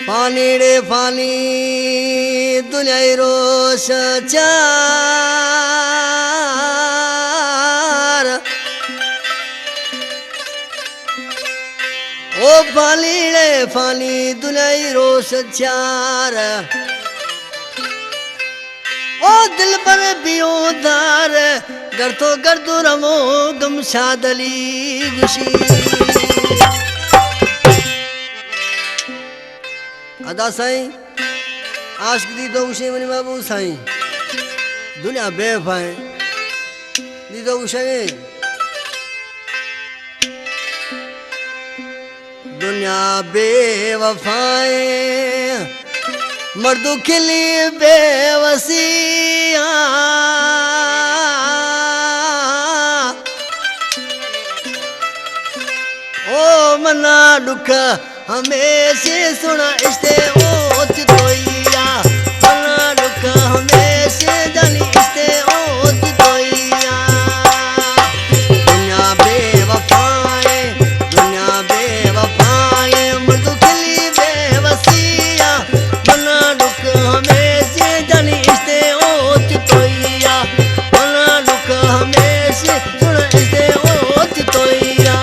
फानी रे फानी दुनिया रोश चार ओ फानी रे फानी दुनिया रोश चार ओ दिल पर बियोदार गर तो गर्दो रमो गम शादली गुशी अदा साईं आशिक दी तो उशे मनी बाबू साईं दुनिया बेवफाए दी तो उशे दुनिया बेवफाए मर्दू खिली बेवसिया ओ मना दुख हमेशा सुना इश्ते ओच तोइया मना दुख हमेशा जानी इश्ते ओच तोइया दुनिया बेवफाए मर्दू खिली बेवसिया मना दुख हमेशा जानी इश्ते ओच तोइया मना दुख हमेशा सुना इश्ते ओच तोइया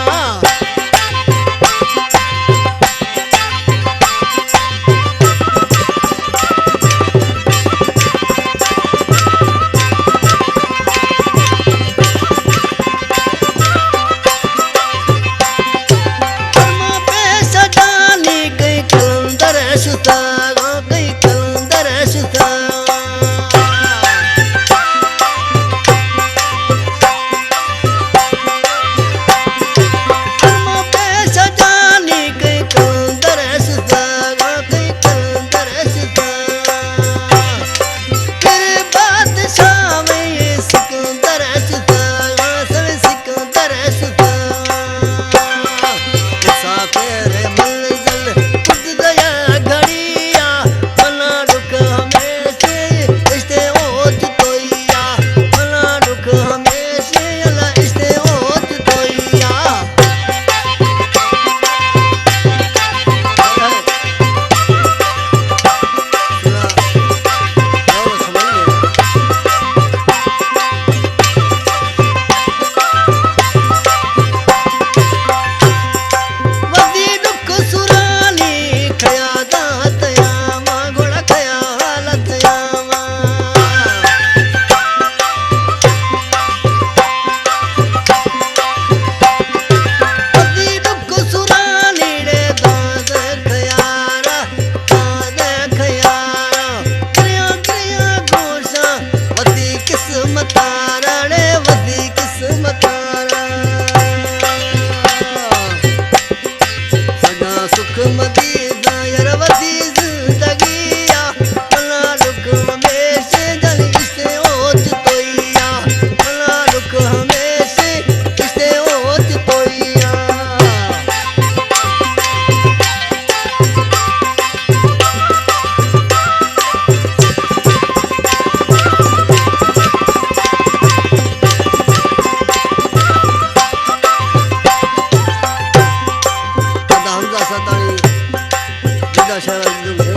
Shall I do?